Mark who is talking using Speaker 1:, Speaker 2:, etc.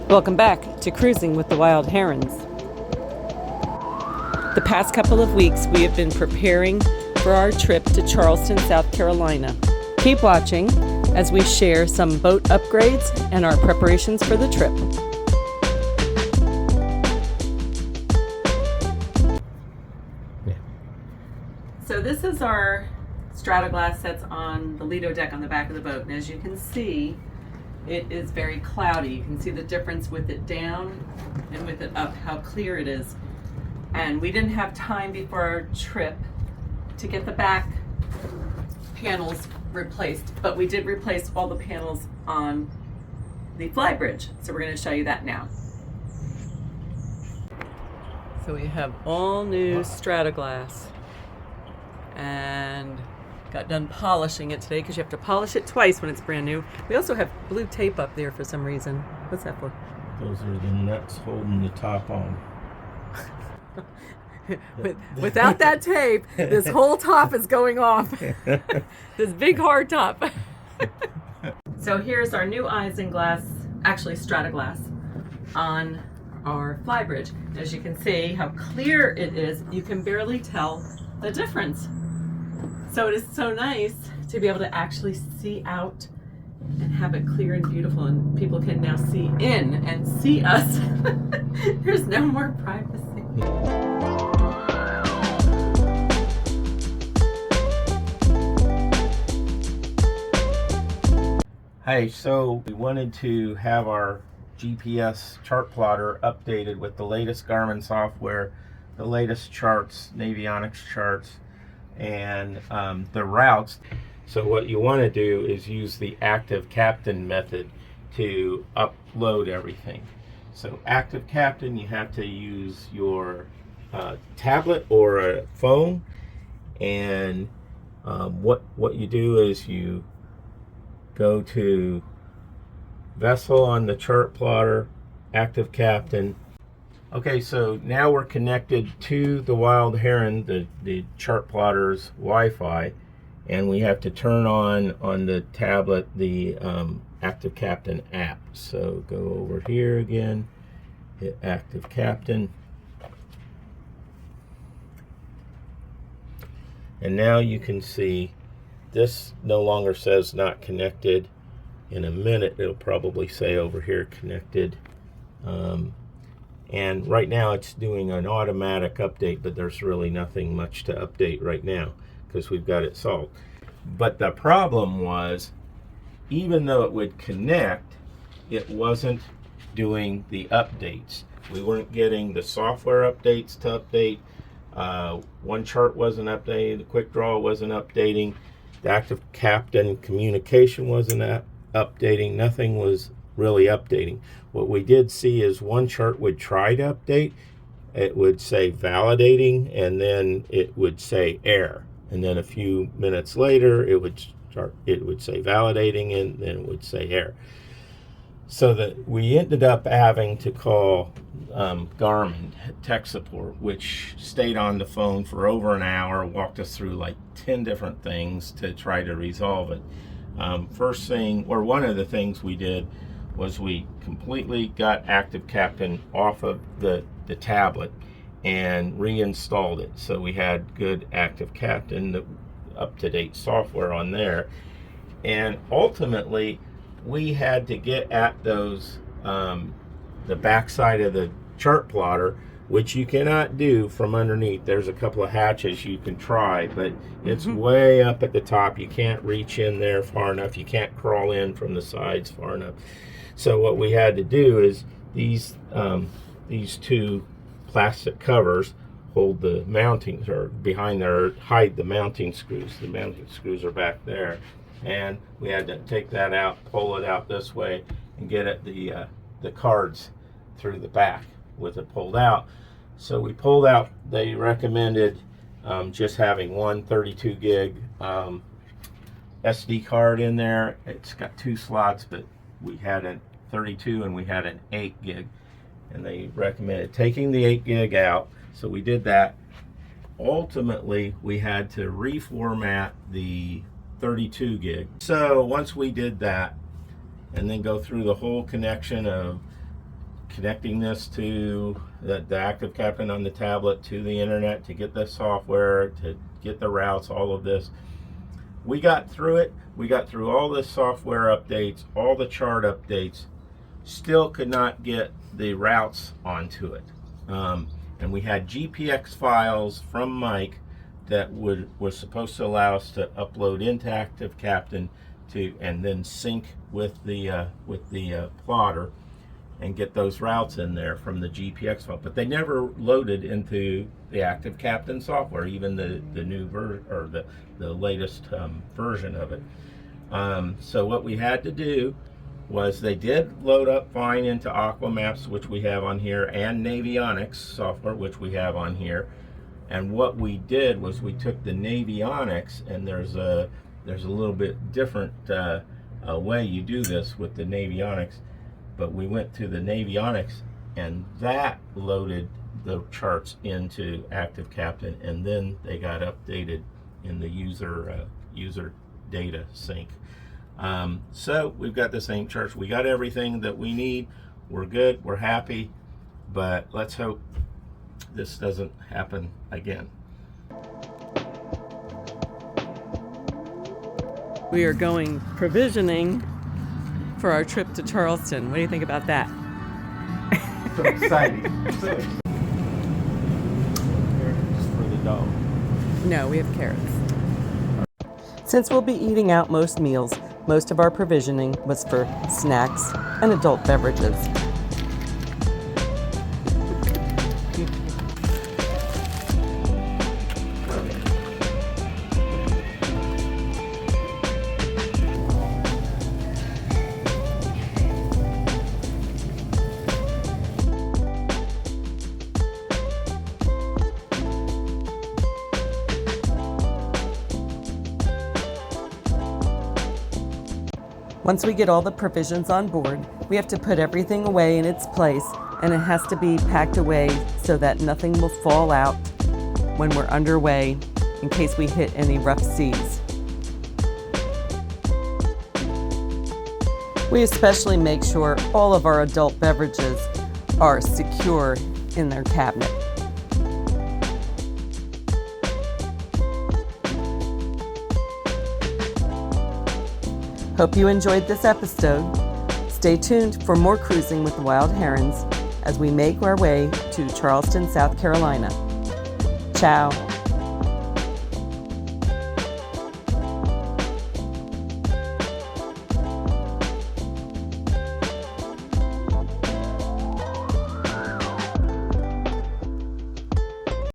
Speaker 1: Welcome back to Cruising with the Wild Herons. The past couple of weeks we have been preparing for our trip to Charleston, South Carolina. Keep watching as we share some boat upgrades and our preparations for the trip. So this is our Stratoglass that's on the Lido deck on the back of the boat, and as you can see, it is very cloudy. You can see the difference with it down and with it up, how clear it is. And we didn't have time before our trip to get the back panels replaced, but we did replace all the panels on the flybridge. So we're going to show you that now. So we have all new Stratoglass, and got done polishing it today because you have to polish it twice when it's brand new. We also have blue tape up there for some reason. What's that for?
Speaker 2: Those are the nuts holding the top on.
Speaker 1: Without that tape, this whole top is going off. This big hard top. So here's our new isinglass, actually Stratoglass, on our flybridge. As you can see how clear it is, you can barely tell the difference. So it is so nice to be able to actually see out and have it clear and beautiful, and people can now see in and see us. There's no more privacy.
Speaker 2: Hey, so we wanted to have our GPS chart plotter updated with the latest Garmin software, the latest charts, Navionics charts, and the routes. So what you want to do is use the active captain method to upload everything. So active captain, you have to use your tablet or a phone, and what you do is you go to vessel on the chart plotter, active captain. Okay, so now we're connected to the Wild Heron, the chart plotter's Wi-Fi, and we have to turn on the tablet the Active Captain app. So go over here again, hit Active Captain, and now you can see this no longer says not connected. In a minute it'll probably say over here connected. And right now it's doing an automatic update, but there's really nothing much to update right now because we've got it solved. But the problem was, even though it would connect, it wasn't doing the updates. We weren't getting the software updates to update. One chart wasn't updated, the quick draw wasn't updating, the active captain communication wasn't updating, nothing was really updating. What we did see is one chart would try to update, it would say validating, and then it would say error, and then a few minutes later it would say validating, and then it would say error. So that we ended up having to call Garmin tech support, which stayed on the phone for over an hour, walked us through like 10 different things to try to resolve it. First thing, or one of the things we did, was we completely got Active Captain off of the tablet and reinstalled it. So we had good Active Captain, the up-to-date software on there. And ultimately, we had to get at those, the backside of the chart plotter, which you cannot do from underneath. There's a couple of hatches you can try, but it's way up at the top. You can't reach in there far enough. You can't crawl in from the sides far enough. So what we had to do is these two plastic covers hold the mountings, or behind there, hide the mounting screws. The mounting screws are back there, and we had to take that out, pull it out this way, and get at the cards through the back with it pulled out. So we pulled out, they recommended just having one 32 gig SD card in there. It's got two slots, but we had a 32 and we had an 8 gig, and they recommended taking the 8 gig out. So we did that. Ultimately, we had to reformat the 32 gig. So once we did that, and then go through the whole connection of connecting this to the Active Captain on the tablet to the internet to get the software, to get the routes, all of this. We got through it. We got through all the software updates, all the chart updates, still could not get the routes onto it. And we had GPX files from Mike that was supposed to allow us to upload into Active Captain and then sync with the plotter and get those routes in there from the GPX file. But they never loaded into the Active Captain software, even the new version or the latest version of it. So what we had to do was they did load up fine into Aquamaps, which we have on here, and Navionics software, which we have on here. And what we did was we took the Navionics, and there's a little bit different way you do this with the Navionics, but we went to the Navionics, and that loaded the charts into Active Captain, and then they got updated in the user data sync. So we've got the same charts. We got everything that we need. We're good. We're happy. But let's hope this doesn't happen again.
Speaker 1: We are going provisioning for our trip to Charleston. What do you think about that?
Speaker 2: So exciting. Just for the dog.
Speaker 1: No, we have carrots. Since we'll be eating out most meals, most of our provisioning was for snacks and adult beverages. Once we get all the provisions on board, we have to put everything away in its place, and it has to be packed away so that nothing will fall out when we're underway in case we hit any rough seas. We especially make sure all of our adult beverages are secure in their cabinet. Hope you enjoyed this episode. Stay tuned for more cruising with the Wild Herons as we make our way to Charleston, South Carolina. Ciao.